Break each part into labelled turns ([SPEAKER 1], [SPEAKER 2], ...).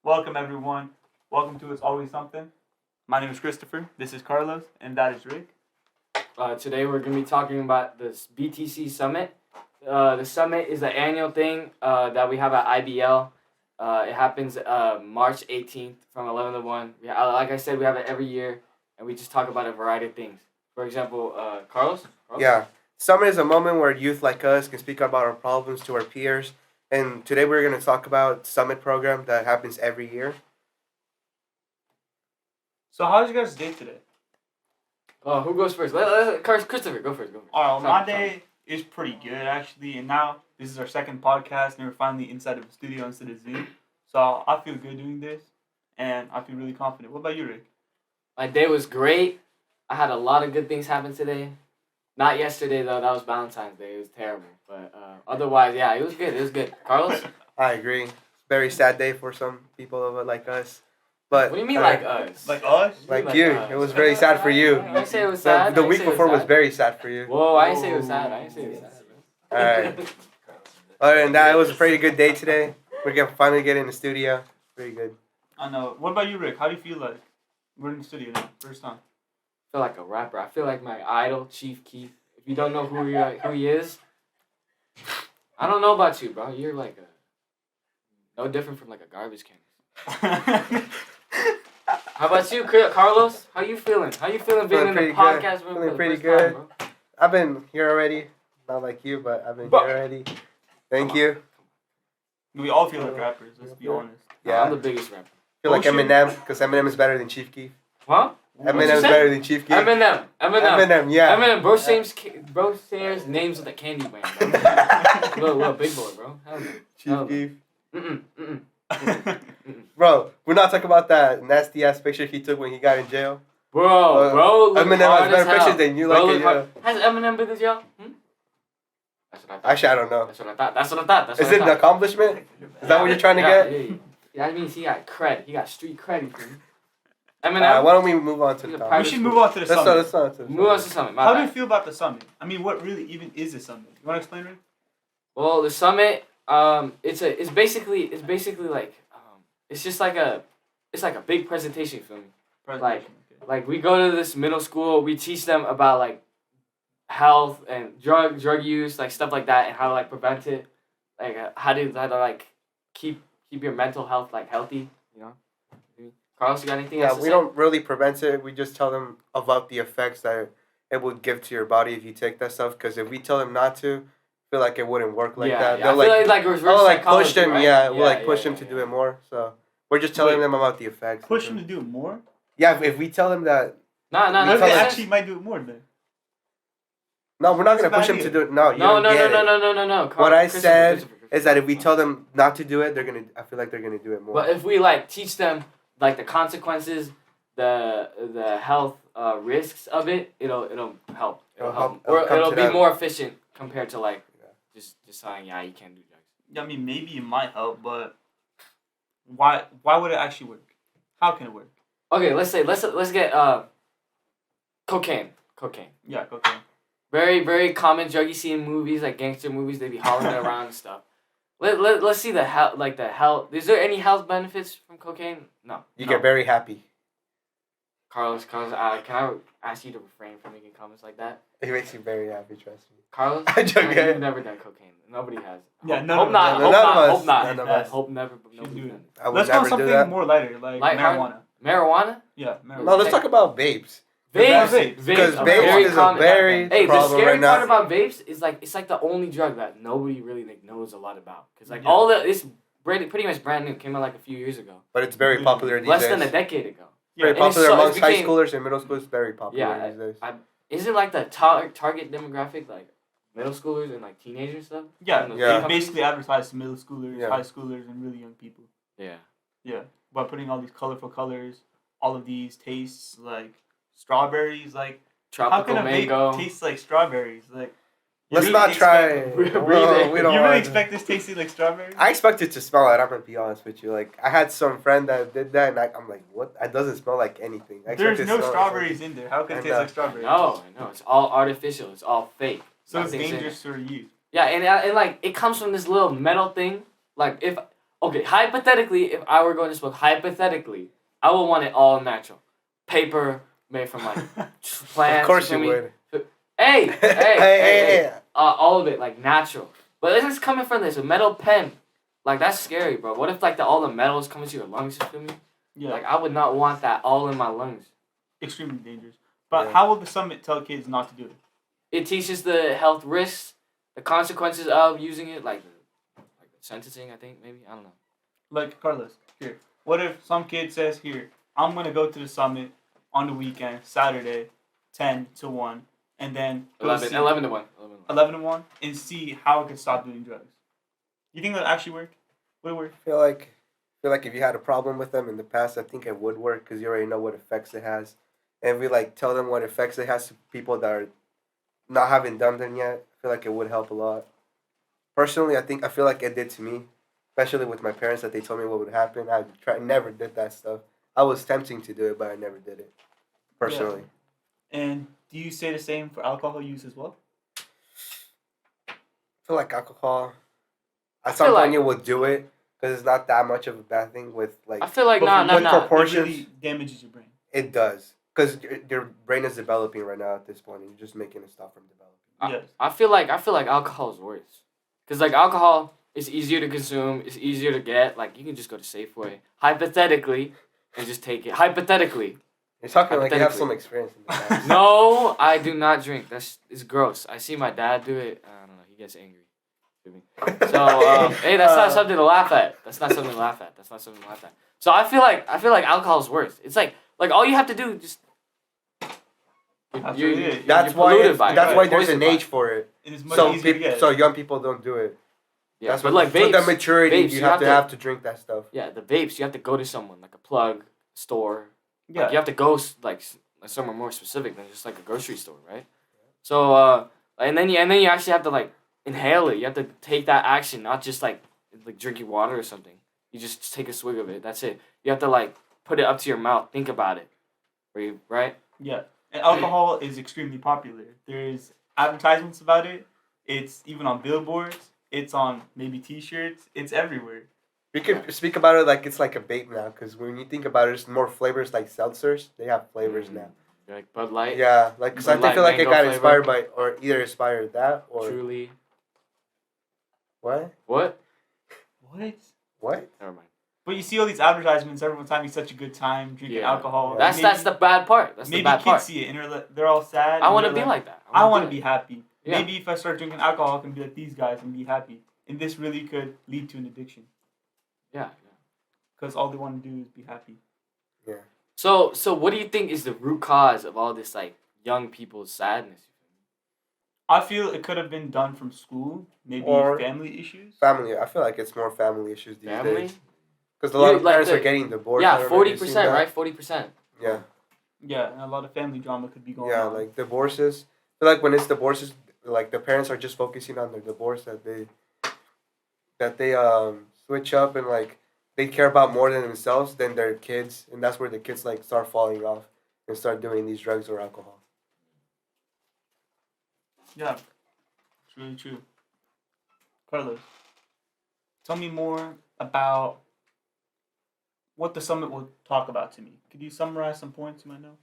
[SPEAKER 1] Welcome, everyone. Welcome to It's Always Something. My name is Christopher. This is Carlos, and that is Rick.
[SPEAKER 2] Today we're going to be talking about this BTC Summit. The summit is an annual thing that we have at IBL. It happens March 18th from 11 to 1. Like I said, we have it every year, and we just talk about a variety of things. For example, Carlos?
[SPEAKER 3] Yeah. Summit is a moment where youth like us can speak about our problems to our peers. And today we're going to talk about Summit program that happens every year.
[SPEAKER 1] So, how's your guys' day today?
[SPEAKER 2] Who goes first? Christopher, go first.
[SPEAKER 1] Alright, my day is pretty good, actually. And now, this is our second podcast, and we're finally inside of the studio instead of Zoom. So, I feel good doing this, and I feel really confident. What about you, Rick?
[SPEAKER 2] My day was great. I had a lot of good things happen today. Not yesterday, though. That was Valentine's Day. It was terrible. But otherwise, yeah, it was good. Carlos?
[SPEAKER 3] I agree. Very sad day for some people like us. But
[SPEAKER 2] What do you mean like us?
[SPEAKER 1] Like us?
[SPEAKER 3] Like you.
[SPEAKER 2] us.
[SPEAKER 3] It was very sad for you.
[SPEAKER 2] I didn't say it was sad.
[SPEAKER 3] The week before was very sad for you.
[SPEAKER 2] Whoa, I didn't say it was sad.
[SPEAKER 3] Alright. Other than that, it was a pretty good day today. We're going to finally get in the studio. Pretty good.
[SPEAKER 1] I know. What about you, Rick? How do you feel like? We're in the studio now. First time.
[SPEAKER 2] I feel like a rapper. I feel like my idol, Chief Keef. If you don't know who he is, I don't know about you, bro. You're like no different from like a garbage can. How about you, Carlos? How you feeling? How you feeling being in the podcast room?
[SPEAKER 3] Feeling
[SPEAKER 2] for
[SPEAKER 3] pretty
[SPEAKER 2] the
[SPEAKER 3] good.
[SPEAKER 2] first time,
[SPEAKER 3] I've been here already. Not like you, but I've been
[SPEAKER 2] Bro.
[SPEAKER 3] here already. Thank you.
[SPEAKER 1] We all feel like rappers, let's be honest.
[SPEAKER 2] bro?
[SPEAKER 3] Yeah.
[SPEAKER 2] I'm the biggest rapper.
[SPEAKER 3] I feel like
[SPEAKER 1] Oceana.
[SPEAKER 3] Eminem, because Eminem is better than Chief Keef.
[SPEAKER 2] Huh?
[SPEAKER 3] Eminem is
[SPEAKER 2] say?
[SPEAKER 3] better than Chief Keef.
[SPEAKER 2] Eminem.
[SPEAKER 3] Yeah.
[SPEAKER 2] Eminem. Bro shares names with a candy brand, bro. little big boy, bro. Hell no.
[SPEAKER 3] Chief Keef.
[SPEAKER 2] Mm-mm.
[SPEAKER 3] Bro, we're not talking about that nasty ass picture he took when he got in jail.
[SPEAKER 2] Bro, look
[SPEAKER 3] Eminem
[SPEAKER 2] hard
[SPEAKER 3] has
[SPEAKER 2] as
[SPEAKER 3] better
[SPEAKER 2] hell.
[SPEAKER 3] pictures than you
[SPEAKER 2] Bro,
[SPEAKER 3] like
[SPEAKER 2] look
[SPEAKER 3] it,
[SPEAKER 2] hard. Has Eminem been in jail? That's what I thought.
[SPEAKER 3] Actually, I don't know.
[SPEAKER 2] That's what I thought.
[SPEAKER 3] Is it an accomplishment? Is that what you're trying to get?
[SPEAKER 2] Yeah, that means he got cred. He got street cred. You feel me? Eminem.
[SPEAKER 3] Why don't we move on to
[SPEAKER 2] He's
[SPEAKER 3] the
[SPEAKER 2] a
[SPEAKER 3] topic?
[SPEAKER 2] private
[SPEAKER 1] We should move on to the
[SPEAKER 3] Let's
[SPEAKER 1] summit.
[SPEAKER 3] start to the
[SPEAKER 2] Move on to something.
[SPEAKER 1] How do you feel about the summit? I mean, what really even is a summit? You want to explain, Rick?
[SPEAKER 2] Well, the summit, it's basically like, it's just like a big presentation for me. Like we go to this middle school, we teach them about like health and drug use, like stuff like that, and how to like prevent it, like how to like keep your mental health like healthy, you know. Carlos, you got anything else
[SPEAKER 3] Yeah,
[SPEAKER 2] to
[SPEAKER 3] we
[SPEAKER 2] say?
[SPEAKER 3] don't really prevent it. We just tell them about the effects that it would give to your body if you take that stuff. Because if we tell them not to, I feel like it wouldn't work like that.
[SPEAKER 2] Yeah. I feel like reverse
[SPEAKER 3] push
[SPEAKER 2] psychology,
[SPEAKER 3] them.
[SPEAKER 2] right?
[SPEAKER 3] Yeah, we'll push them to do it more. So we're just telling
[SPEAKER 1] Wait.
[SPEAKER 3] them about the effects.
[SPEAKER 1] Push them to do it more?
[SPEAKER 3] Yeah, if we tell them that.
[SPEAKER 2] No,
[SPEAKER 1] What if
[SPEAKER 3] tell
[SPEAKER 1] they
[SPEAKER 3] us-
[SPEAKER 1] actually might do it more then?
[SPEAKER 3] No, we're not
[SPEAKER 1] That's
[SPEAKER 3] gonna
[SPEAKER 1] a
[SPEAKER 3] push
[SPEAKER 1] bad
[SPEAKER 3] them to
[SPEAKER 1] idea.
[SPEAKER 3] do it. No, you don't get it.
[SPEAKER 2] No.
[SPEAKER 3] What I
[SPEAKER 2] Christopher,
[SPEAKER 3] said
[SPEAKER 2] Christopher.
[SPEAKER 3] is that if we tell them not to do it, they're gonna. I feel like they're gonna do it more.
[SPEAKER 2] But if we like teach them like the consequences, the health risks of it, it'll help.
[SPEAKER 3] It'll help-
[SPEAKER 2] Or
[SPEAKER 3] it'll come
[SPEAKER 2] it'll
[SPEAKER 3] to
[SPEAKER 2] be
[SPEAKER 3] them.
[SPEAKER 2] more efficient compared to like just saying you can't do drugs.
[SPEAKER 1] I mean, maybe it might help, but why would it actually work? How can it work?
[SPEAKER 2] Okay, let's get cocaine.
[SPEAKER 1] Yeah, cocaine.
[SPEAKER 2] Very very common drug you see in movies like gangster movies. They be hauling it around and stuff. Let's see the health. Is there any health benefits from cocaine? No.
[SPEAKER 3] you get very happy.
[SPEAKER 2] Carlos, can I ask you to refrain from making comments like that?
[SPEAKER 3] It makes you very happy. Trust me.
[SPEAKER 2] Carlos,
[SPEAKER 3] I'm joking.
[SPEAKER 2] you've never done cocaine. Nobody has.
[SPEAKER 1] Yeah, none
[SPEAKER 2] hope
[SPEAKER 1] of
[SPEAKER 2] not.
[SPEAKER 1] us.
[SPEAKER 2] Hope
[SPEAKER 3] None of
[SPEAKER 2] not.
[SPEAKER 3] us.
[SPEAKER 2] Hope not.
[SPEAKER 3] None of us.
[SPEAKER 2] Hope never.
[SPEAKER 1] Should
[SPEAKER 2] Nobody's
[SPEAKER 1] do
[SPEAKER 2] done it.
[SPEAKER 3] I would
[SPEAKER 1] Let's go
[SPEAKER 3] never
[SPEAKER 1] on
[SPEAKER 3] do
[SPEAKER 1] something
[SPEAKER 3] that.
[SPEAKER 1] more lighter, like
[SPEAKER 2] Lighthearted?
[SPEAKER 1] marijuana.
[SPEAKER 2] Marijuana?
[SPEAKER 1] Yeah, marijuana.
[SPEAKER 3] No, let's talk about vapes.
[SPEAKER 2] Vapes.
[SPEAKER 3] Because
[SPEAKER 2] are
[SPEAKER 3] vapes
[SPEAKER 2] very
[SPEAKER 3] is a
[SPEAKER 2] common.
[SPEAKER 3] very
[SPEAKER 2] Hey, the
[SPEAKER 3] problem
[SPEAKER 2] scary
[SPEAKER 3] right now.
[SPEAKER 2] part about vapes is like it's like the only drug that nobody really like knows a lot about. Cause like
[SPEAKER 1] Yeah.
[SPEAKER 2] it's pretty much brand new. Came out like a few years ago.
[SPEAKER 3] But it's very popular these
[SPEAKER 2] Less
[SPEAKER 3] days.
[SPEAKER 2] than a decade ago.
[SPEAKER 3] Very
[SPEAKER 2] and it's
[SPEAKER 3] popular
[SPEAKER 2] so- it
[SPEAKER 3] amongst high
[SPEAKER 2] became-
[SPEAKER 3] schoolers and middle schoolers. Very popular
[SPEAKER 2] Yeah,
[SPEAKER 3] these days.
[SPEAKER 2] Isn't like the target demographic like middle schoolers and like teenagers and stuff?
[SPEAKER 1] Yeah,
[SPEAKER 3] Yeah.
[SPEAKER 1] They basically advertise to middle schoolers,
[SPEAKER 3] Yeah.
[SPEAKER 1] high schoolers, and really young people.
[SPEAKER 2] Yeah.
[SPEAKER 1] Yeah, by putting all these colorful colors, all of these tastes like strawberries. Like, how
[SPEAKER 2] Tropical
[SPEAKER 1] can a
[SPEAKER 2] mango.
[SPEAKER 1] vape taste like strawberries? Like, you
[SPEAKER 3] Let's
[SPEAKER 1] really
[SPEAKER 3] not try.
[SPEAKER 1] expect-
[SPEAKER 2] Breathe
[SPEAKER 3] Bro,
[SPEAKER 2] it.
[SPEAKER 3] we don't
[SPEAKER 1] You
[SPEAKER 3] want
[SPEAKER 1] really
[SPEAKER 3] to.
[SPEAKER 1] expect this tasting like strawberries?
[SPEAKER 3] I expected to smell it. I'm gonna be honest with you. Like I had some friend that did that, and I'm like, what? It doesn't smell like anything. I
[SPEAKER 1] There's
[SPEAKER 3] expected to
[SPEAKER 1] no
[SPEAKER 3] smell
[SPEAKER 1] strawberries in there. How can it
[SPEAKER 3] I
[SPEAKER 1] taste
[SPEAKER 3] know.
[SPEAKER 1] like strawberries?
[SPEAKER 2] No, I know. It's all artificial. It's all fake.
[SPEAKER 1] So it's
[SPEAKER 2] Nothing's in
[SPEAKER 1] dangerous for you.
[SPEAKER 2] Yeah, and like it comes from this little metal thing. Like if Okay, hypothetically, if I were going to smoke, hypothetically, I would want it all natural. Paper made from like plants.
[SPEAKER 3] Of course you
[SPEAKER 2] feel me?
[SPEAKER 3] would.
[SPEAKER 2] Hey. All of it like natural. But this is coming from this metal pen. Like that's scary, bro. What if like all the metal is coming to your lungs? You feel me?
[SPEAKER 1] Yeah.
[SPEAKER 2] Like I would not want that all in my lungs.
[SPEAKER 1] Extremely dangerous. But how will the summit tell kids not to do it?
[SPEAKER 2] It teaches the health risks, the consequences of using it, like the sentencing. I think maybe I don't know.
[SPEAKER 1] Like Carlos, here. What if some kid says, "Here, I'm gonna go to the summit on the weekend, Saturday, 10 to 1, and then
[SPEAKER 2] 11 to 1.
[SPEAKER 1] 11 to 1, and see how it could stop doing drugs." You think that actually work? Would it work?
[SPEAKER 3] I feel like if you had a problem with them in the past, I think it would work because you already know what effects it has, and if we like tell them what effects it has to people that are not having done them yet, I feel like it would help a lot. Personally, I feel like it did to me, especially with my parents that they told me what would happen. Never did that stuff. I was tempting to do it, but I never did it. Personally.
[SPEAKER 1] Yeah. And do you say the same for alcohol use as well?
[SPEAKER 3] I feel like alcohol. At some point, you will do it because it's not that much of a bad thing. With like,
[SPEAKER 2] I feel like
[SPEAKER 3] proportions.
[SPEAKER 1] It really damages your brain.
[SPEAKER 3] It does because your brain is developing right now at this point, and you're just making it stop from developing.
[SPEAKER 1] Yes.
[SPEAKER 2] I feel like alcohol is worse, because like alcohol is easier to consume, it's easier to get. Like you can just go to Safeway, hypothetically, and just take it. Hypothetically.
[SPEAKER 3] You're talking like you have some experience in that.
[SPEAKER 2] No, I do not drink. It's gross. I see my dad do it. I don't know. He gets angry. So hey, that's not something to laugh at. That's not something to laugh at. So I feel like alcohol is worse. It's like all you have to do is just.
[SPEAKER 3] That's why there's an age for it.
[SPEAKER 1] It is much easier to get.
[SPEAKER 3] So young people don't do it.
[SPEAKER 2] Yeah,
[SPEAKER 3] that's
[SPEAKER 2] but like vapes,
[SPEAKER 3] for the maturity,
[SPEAKER 2] vapes,
[SPEAKER 3] you have to drink that stuff.
[SPEAKER 2] Yeah, the vapes, you have to go to someone like a plug store.
[SPEAKER 1] Yeah,
[SPEAKER 2] like, you have to go like somewhere more specific than just like a grocery store, right? So and then you actually have to like inhale it. You have to take that action, not just like drinking water or something. You just take a swig of it. That's it. You have to like put it up to your mouth. Think about it. Right?
[SPEAKER 1] Yeah. And alcohol is extremely popular. There's advertisements about it. It's even on billboards. It's on maybe T-shirts. It's everywhere.
[SPEAKER 3] We could speak about it like it's like a vape now, because when you think about it, there's more flavors like seltzers. They have flavors now.
[SPEAKER 2] Like Bud Light.
[SPEAKER 3] Yeah, like because I feel like it got inspired by, or either inspired that or.
[SPEAKER 2] Truly.
[SPEAKER 3] What?
[SPEAKER 2] What?
[SPEAKER 3] Never
[SPEAKER 1] mind. But you see all these advertisements. Everyone's having such a good time drinking alcohol.
[SPEAKER 3] Yeah.
[SPEAKER 2] That's the bad part. That's the bad part.
[SPEAKER 1] Maybe kids see it and they're all sad.
[SPEAKER 2] I want to be like that.
[SPEAKER 1] I want to be happy.
[SPEAKER 2] Yeah.
[SPEAKER 1] Maybe if I start drinking alcohol, I can be like these guys and be happy. And this really could lead to an addiction.
[SPEAKER 2] Yeah.
[SPEAKER 1] Because all they want to do is be happy.
[SPEAKER 3] Yeah.
[SPEAKER 2] So what do you think is the root cause of all this like young people's sadness?
[SPEAKER 1] I feel it could have been done from school, maybe family issues.
[SPEAKER 3] Family, I feel like it's more family issues these days. Because a
[SPEAKER 2] lot
[SPEAKER 3] of parents are getting divorced.
[SPEAKER 2] Yeah, 40%, right? 40%.
[SPEAKER 3] Yeah.
[SPEAKER 1] Yeah, and a lot of family drama could be going on.
[SPEAKER 3] Yeah, like divorces. I feel like when it's divorces, like the parents are just focusing on their divorce, that they switch up and like they care about more than themselves than their kids, and that's where the kids like start falling off and start doing these drugs or alcohol.
[SPEAKER 1] Yeah, it's really true. Carlos, tell me more about what the summit will talk about to me. Could you summarize some points you might know?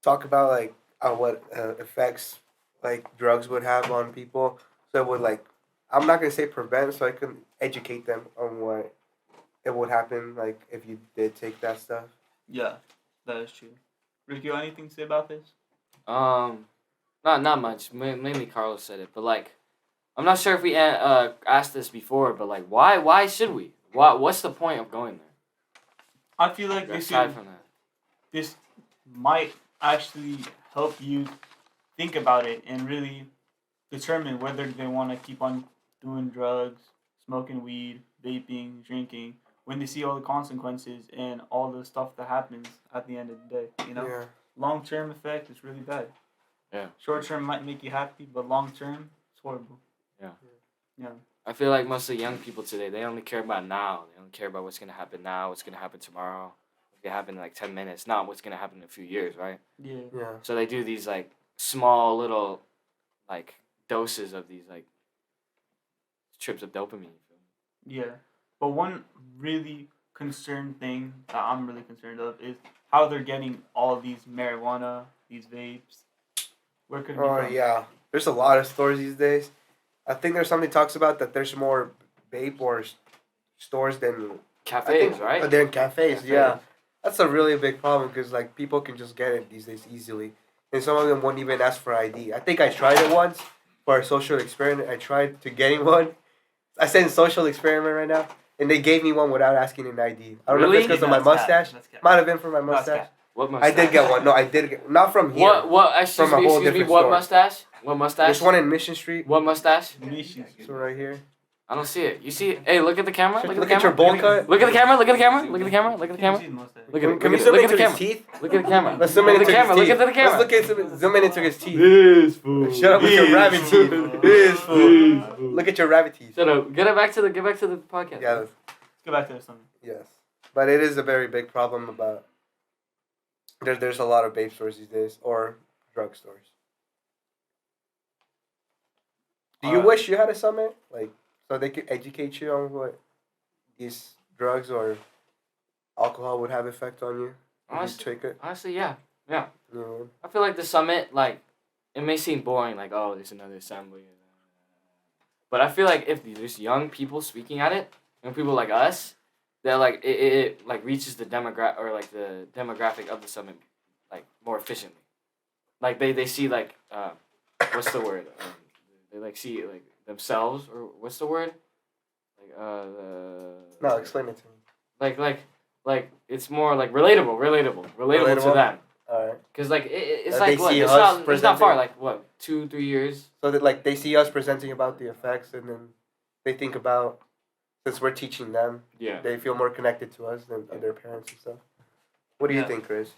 [SPEAKER 3] Talk about like what effects like drugs would have on people. So it would like, I'm not gonna say prevent, so I can educate them on what it would happen like if you did take that stuff.
[SPEAKER 1] Yeah, that is true. Ricky, anything to say about this?
[SPEAKER 2] Not much. Mainly Carlos said it, but like, I'm not sure if we asked this before, but like, why should we? What's the point of going there?
[SPEAKER 1] I feel like this might actually help you think about it and really determine whether they want to keep on doing drugs, smoking weed, vaping, drinking, when they see all the consequences and all the stuff that happens at the end of the day. You know, long-term effect is really bad.
[SPEAKER 2] Yeah.
[SPEAKER 1] Short-term might make you happy, but long-term, it's horrible. Yeah.
[SPEAKER 2] I feel like most of the young people today, they only care about now. They don't care about what's gonna happen now, what's gonna happen tomorrow, what's gonna happen in like 10 minutes, not what's gonna happen in a few years, right?
[SPEAKER 1] Yeah.
[SPEAKER 2] So they do these like small little like doses of these like trips of dopamine.
[SPEAKER 1] Yeah. But one really concerned thing that I'm really concerned of is how they're getting all these marijuana, these vapes. Where could it be from?
[SPEAKER 3] Yeah. There's a lot of stores these days. I think there's something talks about that there's more vape or stores than
[SPEAKER 2] Cafes, right?
[SPEAKER 3] They're in cafes, yeah. That's a really big problem because like people can just get it these days easily, and some of them won't even ask for ID. I think I tried it once for a social experiment. I tried to getting one. I said social experiment right now, and they gave me one without asking an ID. I don't know if it's because of my mustache. Might have been for my mustache.
[SPEAKER 2] What mustache?
[SPEAKER 3] I did get one. No, I did get not from here.
[SPEAKER 2] What? Excuse me. What
[SPEAKER 3] store.
[SPEAKER 2] Mustache? What mustache?
[SPEAKER 3] There's one in Mission Street.
[SPEAKER 2] What mustache?
[SPEAKER 1] Mission Street.
[SPEAKER 3] So right here.
[SPEAKER 2] I don't see it. You see? Hey, look at the camera.
[SPEAKER 3] Look at your bowl cut.
[SPEAKER 2] Look at the camera. Look at the camera. Look at the camera. Look at the camera.
[SPEAKER 3] Can we zoom into his teeth?
[SPEAKER 2] Look at the camera.
[SPEAKER 3] Let's zoom into his teeth.
[SPEAKER 2] Look at the camera.
[SPEAKER 3] Let's zoom into his teeth.
[SPEAKER 2] This fool.
[SPEAKER 3] Shut up with your rabbit teeth. This fool. Look at your rabbit teeth.
[SPEAKER 2] Shut up. Get back to the podcast.
[SPEAKER 3] Yeah.
[SPEAKER 1] Let's go back to something.
[SPEAKER 3] Yes, but it is a very big problem about. There's a lot of vape stores these days or drug stores. Do you wish you had a summit so they could educate you on what these drugs or alcohol would have effect on you?
[SPEAKER 2] Honestly, yeah.
[SPEAKER 3] Mm-hmm.
[SPEAKER 2] I feel like the summit, it may seem boring, oh, there's another assembly. But I feel like if there's young people speaking at it, young people like us, that it reaches the demographic of the summit more efficiently. They see what's the word? They see themselves, or what's the word?
[SPEAKER 3] No, explain it to me.
[SPEAKER 2] It's more relatable to them.
[SPEAKER 3] Alright.
[SPEAKER 2] Cause it's
[SPEAKER 3] they
[SPEAKER 2] what?
[SPEAKER 3] see
[SPEAKER 2] It's
[SPEAKER 3] us
[SPEAKER 2] not far. 2-3 years.
[SPEAKER 3] So that they see us presenting about the effects, and then they think about, since we're teaching them, they feel more connected to us than their parents and stuff. What do you think, Chris?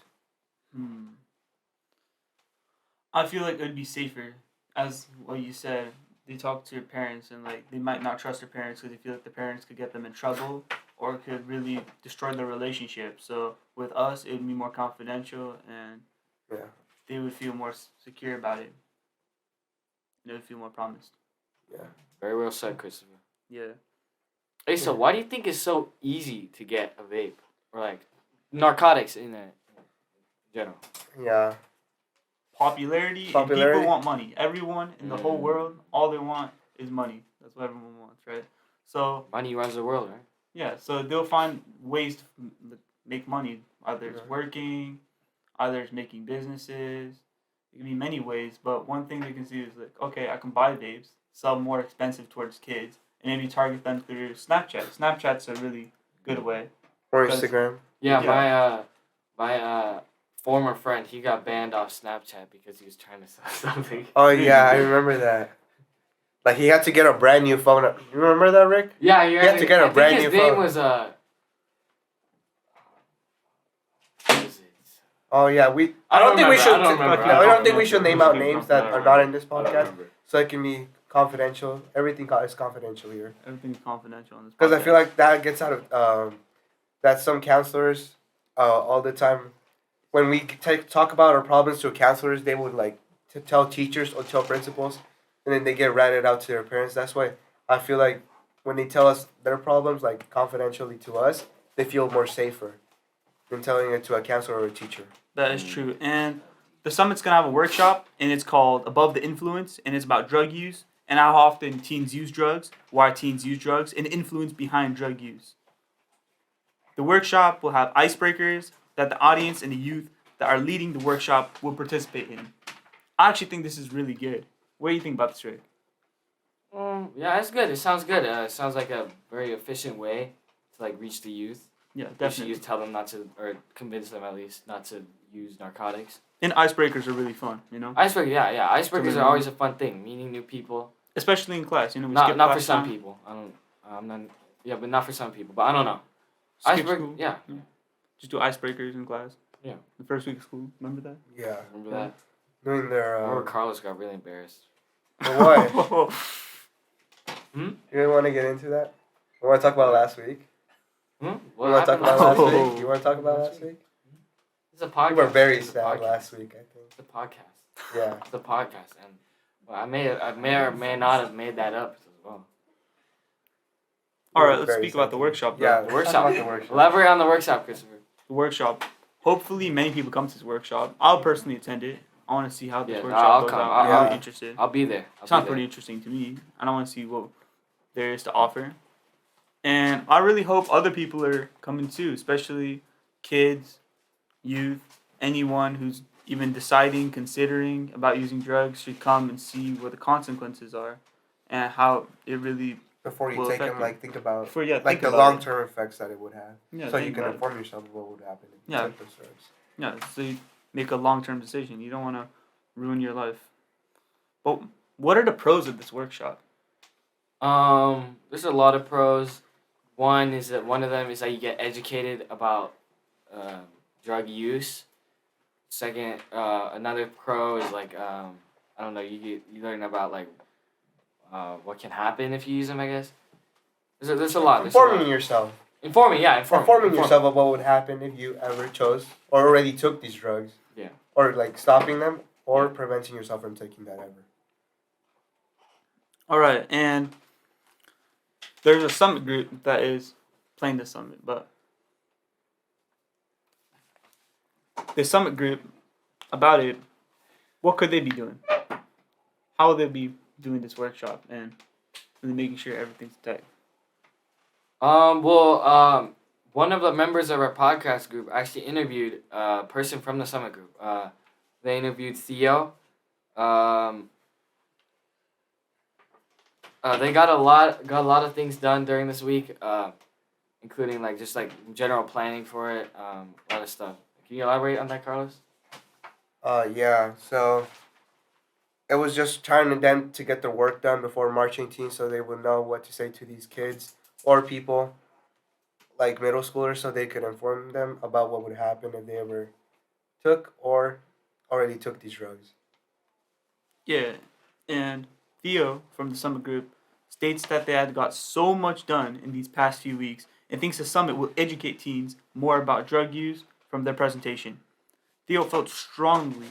[SPEAKER 1] I feel like it would be safer, as what you said. They talk to your parents, and they might not trust their parents because they feel like the parents could get them in trouble or could really destroy their relationship. So with us, it would be more confidential, and they would feel more secure about it. They would feel more promised.
[SPEAKER 3] Yeah.
[SPEAKER 2] Very well said, Christopher.
[SPEAKER 1] Yeah.
[SPEAKER 2] Hey, so why do you think it's so easy to get a vape or narcotics in general?
[SPEAKER 3] Yeah.
[SPEAKER 1] Popularity. And people want money. Everyone in the whole world, all they want is money. That's what everyone wants, right? So
[SPEAKER 2] money runs the world, right?
[SPEAKER 1] Yeah, so they'll find ways to make money. Either it's working, either it's making businesses. It can be many ways, but one thing they can see is okay, I can buy vapes, sell more expensive towards kids, and maybe target them through Snapchat. Snapchat's a really good way.
[SPEAKER 3] Or Instagram.
[SPEAKER 2] Yeah, my former friend, he got banned off Snapchat because he was trying to sell something.
[SPEAKER 3] Oh yeah, I remember that. He had to get a brand new phone. You remember that, Rick?
[SPEAKER 2] Yeah,
[SPEAKER 3] he had to get a brand new phone.
[SPEAKER 2] His name was
[SPEAKER 3] Oh yeah, I don't think we should name out names that are not in this podcast, so it can be confidential. Everything is confidential here.
[SPEAKER 1] Everything's confidential on this podcast.
[SPEAKER 3] Because I feel like that gets out of that some counselors all the time, when we talk about our problems to counselors, they would to tell teachers or tell principals, and then they get ratted out to their parents. That's why I feel like when they tell us their problems confidentially to us, they feel more safer than telling it to a counselor or a teacher.
[SPEAKER 1] That is true. And the summit's going to have a workshop, and it's called Above the Influence, and it's about drug use and how often teens use drugs, why teens use drugs, and influence behind drug use. The workshop will have icebreakers that the audience and the youth that are leading the workshop will participate in. I actually think this is really good. What do you think about this, Rick?
[SPEAKER 2] Yeah, it's good. It sounds good. It sounds like a very efficient way to reach the youth.
[SPEAKER 1] Yeah, definitely.
[SPEAKER 2] Youth, tell them not to, or convince them at least not to use narcotics.
[SPEAKER 1] And icebreakers are really fun, you know?
[SPEAKER 2] Icebreakers, yeah. Icebreakers are always a fun thing, meeting new people.
[SPEAKER 1] Especially in class, you know.
[SPEAKER 2] Not for some people. But not for some people. But I don't know. Icebreaker, yeah.
[SPEAKER 1] Just do icebreakers in class.
[SPEAKER 2] Yeah.
[SPEAKER 1] The first week of school, remember that?
[SPEAKER 3] Yeah.
[SPEAKER 2] Remember that?
[SPEAKER 3] Doing their.
[SPEAKER 2] Remember Carlos got really embarrassed.
[SPEAKER 3] For what? You didn't want to get into that? You want to talk about last week?
[SPEAKER 2] What
[SPEAKER 3] you want to talk about last week? You want to talk about last week?
[SPEAKER 2] It's a podcast.
[SPEAKER 3] You were very sad last week, I think.
[SPEAKER 2] It's a podcast.
[SPEAKER 3] Yeah.
[SPEAKER 2] It's a podcast, and I may or may not have made that up as well.
[SPEAKER 1] All right, let's speak about the workshop.
[SPEAKER 3] Yeah,
[SPEAKER 2] the workshop.
[SPEAKER 3] The workshop.
[SPEAKER 2] Elaborate on the workshop, Christopher.
[SPEAKER 1] The workshop. Hopefully, many people come to this workshop. I'll personally attend it. I want to see how this workshop goes out. I'm really interested.
[SPEAKER 2] I'll be there.
[SPEAKER 1] Sounds pretty interesting to me. I want to see what there is to offer. And I really hope other people are coming too, especially kids, youth, anyone who's even deciding, considering about using drugs should come and see what the consequences are and how it really
[SPEAKER 3] before you take them, like think about
[SPEAKER 1] think
[SPEAKER 3] the long term effects that it would have.
[SPEAKER 1] Yeah,
[SPEAKER 3] so you can inform yourself of what would happen if you took those drugs.
[SPEAKER 1] Yeah, so you make a long term decision. You don't want to ruin your life. But what are the pros of this workshop?
[SPEAKER 2] There's a lot of pros. One of them is that you get educated about drug use. Second, another pro is like I don't know, you learn about like what can happen if you use them. I guess there's a lot.
[SPEAKER 3] Informing yourself.
[SPEAKER 2] Informing
[SPEAKER 3] yourself of what would happen if you ever chose or already took these drugs.
[SPEAKER 2] Yeah.
[SPEAKER 3] Or like stopping them or preventing yourself from taking that ever.
[SPEAKER 1] All right, and there's a summit group that is playing the summit, but the summit group about it, what could they be doing? How would they be doing this workshop and really making sure everything's tight?
[SPEAKER 2] One of the members of our podcast group actually interviewed a person from the summit group. They interviewed Theo. They got a lot of things done during this week, including like just like general planning for it, a lot of stuff. Can you elaborate on that, Carlos?
[SPEAKER 3] Yeah. So it was just trying to them to get their work done before March 18th, so they would know what to say to these kids or people, like middle schoolers, so they could inform them about what would happen if they ever took or already took these drugs.
[SPEAKER 1] Yeah, and Theo from the summit group states that they had got so much done in these past few weeks and thinks the summit will educate teens more about drug use from their presentation. Theo felt strongly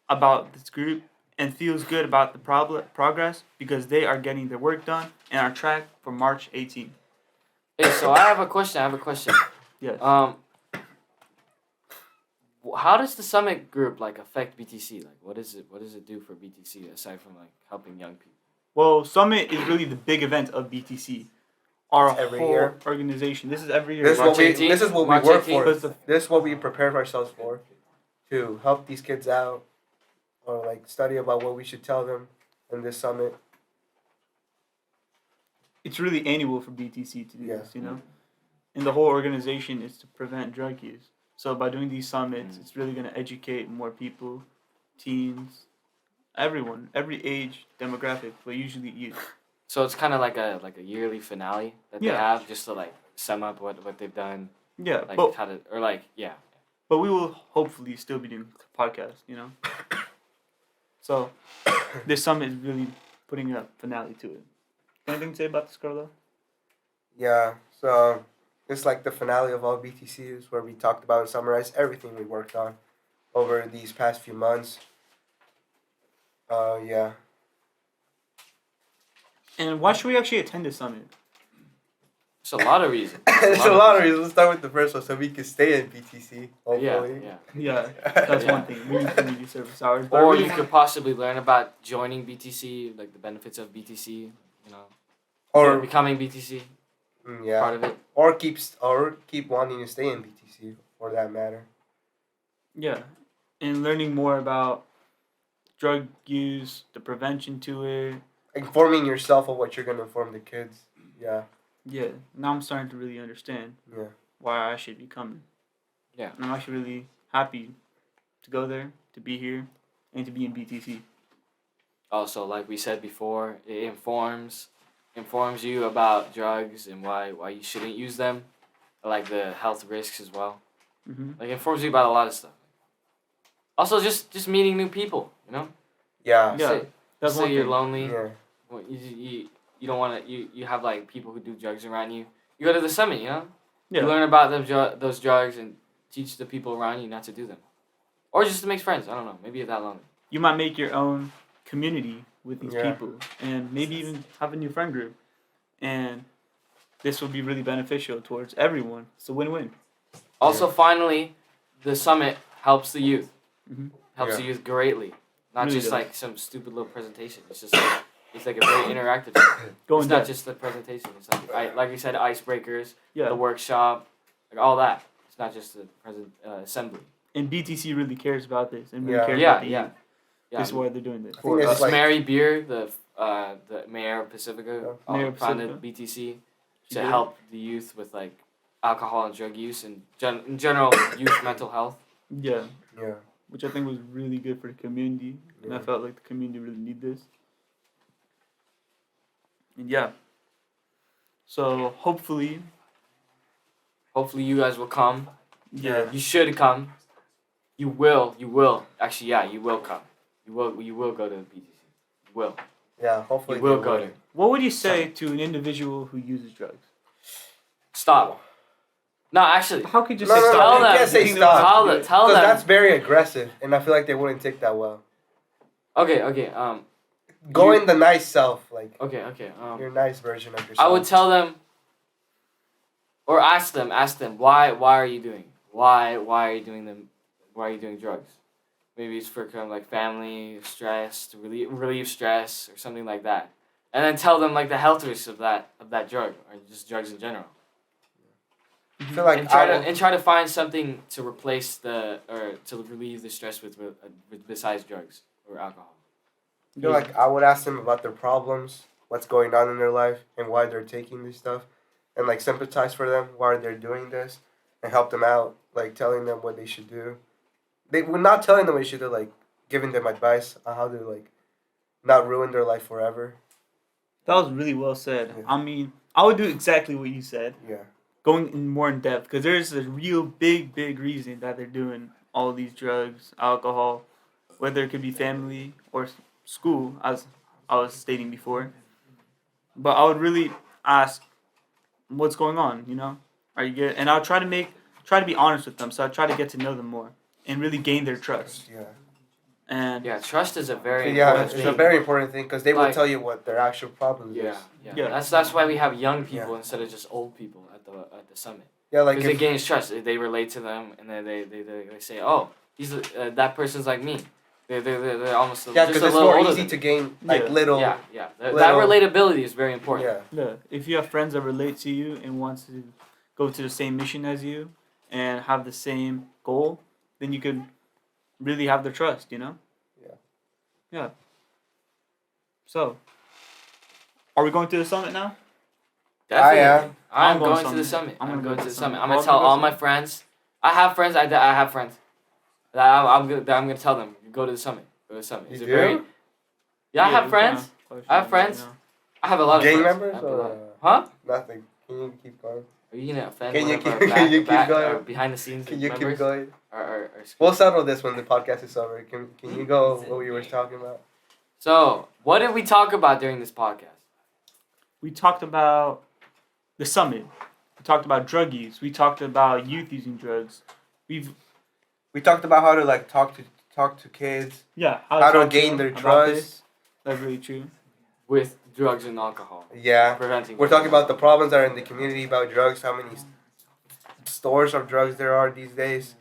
[SPEAKER 1] about this group and feels good about the progress because they are getting their work done and are tracked for March 18th.
[SPEAKER 2] Hey, so I have a question.
[SPEAKER 1] Yes.
[SPEAKER 2] How does the summit group like affect BTC? Like, what does it do for BTC aside from like helping young people?
[SPEAKER 1] Well, summit is really the big event of BTC. Our whole
[SPEAKER 3] year.
[SPEAKER 1] Organization. This is every year.
[SPEAKER 3] This is what we work for.
[SPEAKER 1] The,
[SPEAKER 3] this is what we prepare ourselves for, to help these kids out, or like study about what we should tell them in this summit.
[SPEAKER 1] It's really annual for BTC to do this, you know? And the whole organization is to prevent drug use. So by doing these summits, it's really going to educate more people, teens, everyone, every age demographic, but usually youth.
[SPEAKER 2] So it's kind of like a yearly finale that they have just to like sum up what they've done.
[SPEAKER 1] Yeah,
[SPEAKER 2] like
[SPEAKER 1] but
[SPEAKER 2] how to, or like yeah.
[SPEAKER 1] But we will hopefully still be doing podcasts, you know. So this summit is really putting a finale to it. Anything to say about this, Carlo?
[SPEAKER 3] Yeah, so it's like the finale of all BTCs where we talked about and summarized everything we worked on over these past few months. Yeah.
[SPEAKER 1] And why should we actually attend this summit?
[SPEAKER 2] There's a lot of reasons.
[SPEAKER 3] There's a lot of reasons. Let's start with the first one so we can stay in BTC, hopefully.
[SPEAKER 1] Yeah, that's one thing. We need community service hours.
[SPEAKER 2] Or you could possibly learn about joining BTC, like the benefits of BTC, you know. Or becoming BTC.
[SPEAKER 3] Yeah.
[SPEAKER 2] Part of it.
[SPEAKER 3] Or keep wanting to stay in BTC, for that matter.
[SPEAKER 1] Yeah. And learning more about drug use, the prevention to it.
[SPEAKER 3] Informing yourself of what you're going to inform the kids. Yeah.
[SPEAKER 1] Yeah. Now I'm starting to really understand why I should be coming.
[SPEAKER 2] Yeah.
[SPEAKER 1] And I'm actually really happy to go there, to be here, and to be in BTC.
[SPEAKER 2] Also, like we said before, it informs you about drugs and why you shouldn't use them, like the health risks as well.
[SPEAKER 1] Mm-hmm.
[SPEAKER 2] Like it informs you about a lot of stuff. Also, just meeting new people, you know.
[SPEAKER 3] Yeah.
[SPEAKER 2] Say you're lonely.
[SPEAKER 3] Yeah.
[SPEAKER 2] Well, you don't want to. You have like people who do drugs around you. You go to the summit, you know.
[SPEAKER 1] Yeah.
[SPEAKER 2] You learn about those drugs and teach the people around you not to do them, or just to make friends. I don't know. Maybe you're that lonely.
[SPEAKER 1] You might make your own community with these people, and maybe even have a new friend group. And this will be really beneficial towards everyone. It's a win-win.
[SPEAKER 2] Also, finally, the summit helps the youth.
[SPEAKER 1] Mm-hmm.
[SPEAKER 2] Helps the youth greatly. Not
[SPEAKER 1] Really
[SPEAKER 2] just
[SPEAKER 1] does.
[SPEAKER 2] like some stupid little presentation. It's just like, it's like a very interactive thing. It's not just the presentation. It's like you said, icebreakers, the workshop, like all that. It's not just the assembly.
[SPEAKER 1] And BTC really cares about this and really cares about the youth. This is why they're doing this.
[SPEAKER 2] It's Mary Beer, the mayor of Pacifica, founded BTC to help the youth with like alcohol and drug use and in general youth mental health.
[SPEAKER 1] Yeah. Which I think was really good for the community, and I felt like the community really need this. And so hopefully
[SPEAKER 2] you guys will come.
[SPEAKER 1] Yeah.
[SPEAKER 2] You should come. You will. Actually, you will come. You will go to the BTC. You will.
[SPEAKER 3] Yeah, hopefully
[SPEAKER 2] you will go there.
[SPEAKER 1] What would you say to an individual who uses drugs?
[SPEAKER 2] Stop. No, actually.
[SPEAKER 1] How could you
[SPEAKER 3] say
[SPEAKER 1] stop?
[SPEAKER 3] Tell them. You can't say stop.
[SPEAKER 2] Tell them.
[SPEAKER 3] Because that's very aggressive, and I feel like they wouldn't take that well.
[SPEAKER 2] Okay.
[SPEAKER 3] Go in the nice self, like.
[SPEAKER 2] Okay.
[SPEAKER 3] Your nice version of yourself.
[SPEAKER 2] I would tell them, or ask them, why are you doing? Why are you doing them? Why are you doing drugs? Maybe it's for kind of like family stress, to relieve stress or something like that. And then tell them like the health risks of that drug or just drugs in general.
[SPEAKER 3] I feel like
[SPEAKER 2] and try to find something to replace to relieve the stress with besides drugs or alcohol.
[SPEAKER 3] I feel like I would ask them about their problems, what's going on in their life, and why they're taking this stuff, and like sympathize for them why they're doing this, and help them out, like telling them what they should do. We're not telling them what they should do, like giving them advice on how to like not ruin their life forever.
[SPEAKER 1] That was really well said. Yeah. I mean, I would do exactly what you said.
[SPEAKER 3] Yeah.
[SPEAKER 1] Going in more in depth, because there's a real big reason that they're doing all these drugs, alcohol, whether it could be family or school, as I was stating before. But I would really ask, what's going on? You know, are you good? And I'll try to be honest with them. So I try to get to know them more and really gain their trust.
[SPEAKER 3] Yeah.
[SPEAKER 1] And
[SPEAKER 2] trust is a very important thing.
[SPEAKER 3] It's a very important thing because they will tell you what their actual problems is.
[SPEAKER 2] Yeah. That's why we have young people instead of just old people at the summit.
[SPEAKER 3] Yeah, like
[SPEAKER 2] because they gain trust. They relate to them, and then they say, "Oh, that person's like me." They're almost
[SPEAKER 3] because it's more easy to gain little.
[SPEAKER 2] Yeah. That relatability is very important.
[SPEAKER 1] Yeah. If you have friends that relate to you and want to go to the same mission as you and have the same goal, then you could really have their trust, you know? Yeah. So, are we going to the summit now?
[SPEAKER 2] Definitely. I'm going to the summit. I'm going to the summit. I'm going to tell all my friends. I have friends. I have friends. I'm going to tell them, go to the summit. Go to the summit.
[SPEAKER 3] You do?
[SPEAKER 2] I have friends. I have friends. I have a lot of
[SPEAKER 3] gang
[SPEAKER 2] friends.
[SPEAKER 3] members?
[SPEAKER 2] Huh?
[SPEAKER 3] Nothing. Can you keep going?
[SPEAKER 2] Are you going to offend
[SPEAKER 3] can you keep
[SPEAKER 2] going? Behind the scenes
[SPEAKER 3] Can you
[SPEAKER 2] members?
[SPEAKER 3] Keep going?
[SPEAKER 2] Or
[SPEAKER 3] we'll settle this when the podcast is over. Can you go what we were talking about?
[SPEAKER 2] So, what did we talk about during this podcast?
[SPEAKER 1] We talked about the summit. We talked about drug use. We talked about youth using drugs. We
[SPEAKER 3] talked about how to like talk to kids.
[SPEAKER 1] Yeah.
[SPEAKER 3] How to gain their trust.
[SPEAKER 1] That's really true.
[SPEAKER 2] With drugs and alcohol.
[SPEAKER 3] Yeah.
[SPEAKER 2] Preventing.
[SPEAKER 3] We're talking about the problems that are in the community about drugs. How many stores of drugs there are these days.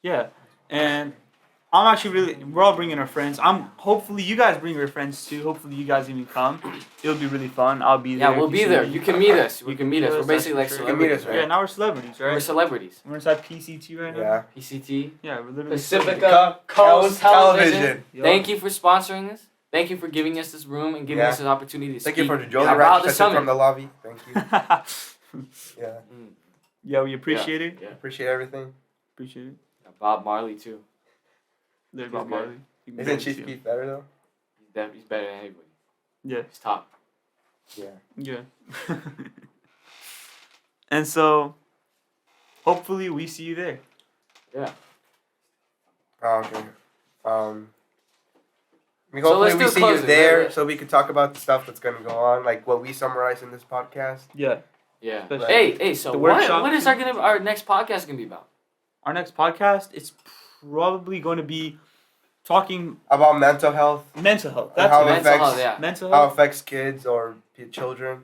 [SPEAKER 1] Yeah, and I'm actually we're all bringing our friends. Hopefully you guys bring your friends too. Hopefully you guys even come. It'll be really fun. I'll be there.
[SPEAKER 2] Yeah, we'll be there. You can meet us. You can meet us. We're basically like celebrities,
[SPEAKER 1] right? Yeah, now we're celebrities, right?
[SPEAKER 2] We're celebrities.
[SPEAKER 1] We're inside PCT right now.
[SPEAKER 3] Yeah.
[SPEAKER 2] PCT.
[SPEAKER 1] Yeah, we're literally
[SPEAKER 2] Pacifica Coast Television. Thank you for sponsoring this. Thank you for giving us this room and giving us an opportunity to speak
[SPEAKER 3] Thank you for the Jolly
[SPEAKER 2] about
[SPEAKER 3] Ranch
[SPEAKER 2] the summit.
[SPEAKER 3] from the lobby. Thank you. Yeah.
[SPEAKER 1] Yeah, we appreciate it.
[SPEAKER 3] Yeah. Appreciate everything.
[SPEAKER 1] Appreciate it.
[SPEAKER 2] Bob Marley too.
[SPEAKER 1] There's Bob Marley.
[SPEAKER 3] Isn't Chief Keef better though?
[SPEAKER 2] He's better than anybody.
[SPEAKER 1] Yeah.
[SPEAKER 2] He's top.
[SPEAKER 3] Yeah.
[SPEAKER 1] Yeah. And so, hopefully we see you there.
[SPEAKER 2] Yeah.
[SPEAKER 3] Oh, okay. Hopefully we see you there so we can talk about the stuff that's going to go on, like what we summarize in this podcast.
[SPEAKER 1] Yeah.
[SPEAKER 2] Yeah.
[SPEAKER 1] Like,
[SPEAKER 2] hey, so what is our next podcast going to be about?
[SPEAKER 1] Our next podcast, it's probably going to be talking
[SPEAKER 3] about mental health.
[SPEAKER 1] Mental health.
[SPEAKER 3] That's
[SPEAKER 1] mental health.
[SPEAKER 3] How it affects kids or children.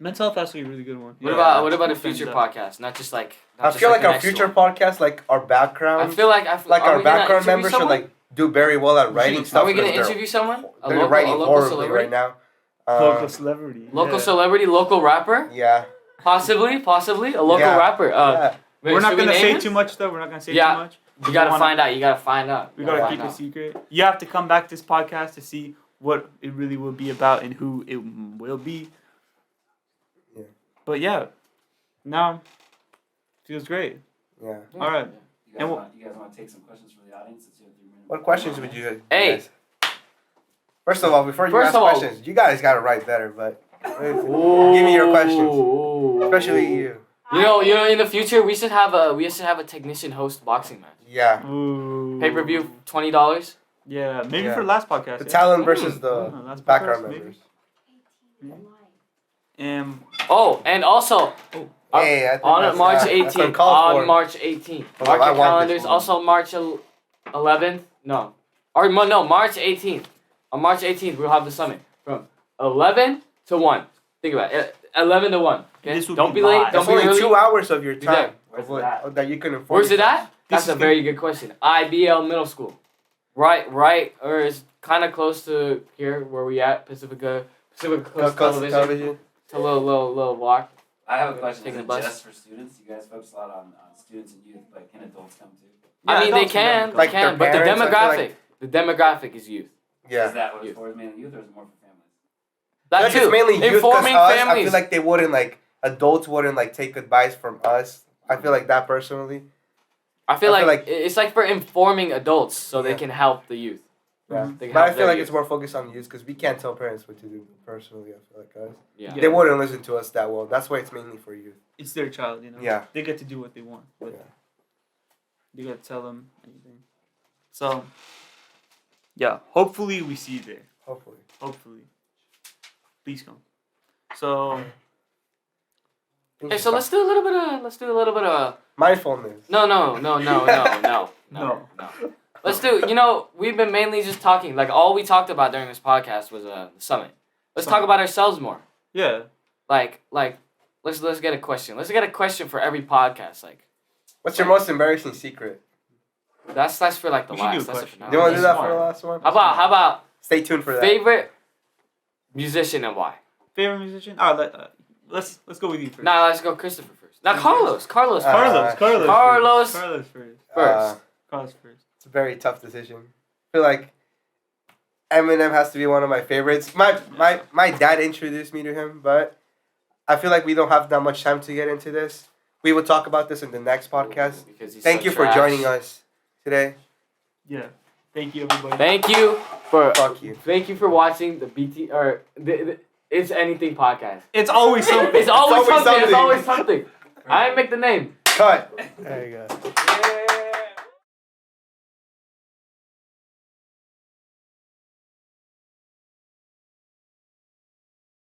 [SPEAKER 1] Mental health has to be a really good one.
[SPEAKER 2] What about a future podcast? Not just like.
[SPEAKER 3] I feel like our future podcast, like our background.
[SPEAKER 2] I feel like
[SPEAKER 3] our background members should like do very well at writing stuff.
[SPEAKER 2] Are we gonna interview someone?
[SPEAKER 3] They're writing horribly right now.
[SPEAKER 1] Local celebrity.
[SPEAKER 2] Local celebrity, local rapper.
[SPEAKER 3] Yeah.
[SPEAKER 2] Possibly a local rapper.
[SPEAKER 1] We're not gonna say too much though. We're not gonna say too much.
[SPEAKER 2] You gotta find out. You gotta find out.
[SPEAKER 1] We gotta keep it secret. You have to come back to this podcast to see what it really will be about and who it will be.
[SPEAKER 3] Yeah.
[SPEAKER 1] But yeah, now feels great.
[SPEAKER 3] Yeah.
[SPEAKER 1] All right.
[SPEAKER 4] You guys want to take some questions from the audience?
[SPEAKER 3] What questions would you?
[SPEAKER 2] Hey.
[SPEAKER 3] Guys? First of all, before you ask questions, you guys gotta write better. But give me your questions, especially you.
[SPEAKER 2] You know, in the future we should have a technician host boxing match.
[SPEAKER 3] Yeah.
[SPEAKER 2] Pay-per-view, $20.
[SPEAKER 1] Yeah, maybe for the last podcast.
[SPEAKER 3] The talent versus the background members.
[SPEAKER 2] And also on March 18th. On March 18th. Mark your calendars. Also March 11th. March 18th. On March 18th, we'll have the summit from 11 to 1. Think about it. 11 to 1. Okay? Don't be late. Don't be early.
[SPEAKER 3] Only 2 hours of your time
[SPEAKER 4] that
[SPEAKER 3] you can afford.
[SPEAKER 2] Where's it at? That's a very good question. IBL Middle School. Right, or it's kind of close to here where we at, Pacific Coast Television. It's a little walk.
[SPEAKER 4] I have a question. Is it just for students? You guys focus a lot on students and youth, but can adults come too?
[SPEAKER 2] Yeah, I mean, they can, but the demographic is youth.
[SPEAKER 3] Yeah.
[SPEAKER 4] Is that what it's for, mainly youth, or is it more for families?
[SPEAKER 2] That too.
[SPEAKER 3] It's mainly youth,
[SPEAKER 2] informing families.
[SPEAKER 3] I feel like they wouldn't adults wouldn't take advice from us. I feel like that personally.
[SPEAKER 2] I feel like it's like for informing adults so they can help the youth.
[SPEAKER 3] Yeah. But I feel like it's more focused on youth because we can't tell parents what to do personally. I feel like us.
[SPEAKER 2] Yeah.
[SPEAKER 3] They wouldn't listen to us that well. That's why it's mainly for youth.
[SPEAKER 1] It's their child,
[SPEAKER 3] Yeah.
[SPEAKER 1] They get to do what they want. But you got to tell them anything. So, yeah. Hopefully we see you there. Hopefully. Please come. So.
[SPEAKER 2] Hey, so let's do a little bit of
[SPEAKER 3] mindfulness.
[SPEAKER 2] No. Let's do. We've been mainly just talking. Like all we talked about during this podcast was the summit. Let's talk about ourselves more.
[SPEAKER 1] Yeah.
[SPEAKER 2] Like let's get a question. Let's get a question for every podcast.
[SPEAKER 3] What's your most embarrassing secret?
[SPEAKER 2] That's for the last. That's
[SPEAKER 3] do you want to do that for the last one?
[SPEAKER 2] How about?
[SPEAKER 3] Stay tuned for that.
[SPEAKER 2] Favorite musician and why?
[SPEAKER 1] Favorite musician? Let's go with you first.
[SPEAKER 2] Nah, let's go Christopher first. Now Carlos first.
[SPEAKER 1] Carlos first.
[SPEAKER 3] It's a very tough decision. I feel like Eminem has to be one of my favorites. My dad introduced me to him, but I feel like we don't have that much time to get into this. We will talk about this in the next podcast. Thank you for joining us today.
[SPEAKER 1] Yeah. Thank you, everybody.
[SPEAKER 2] Thank you for watching the BT or the It's Anything podcast.
[SPEAKER 1] It's always something.
[SPEAKER 2] It's always something. I didn't make the name.
[SPEAKER 3] Cut. There you go.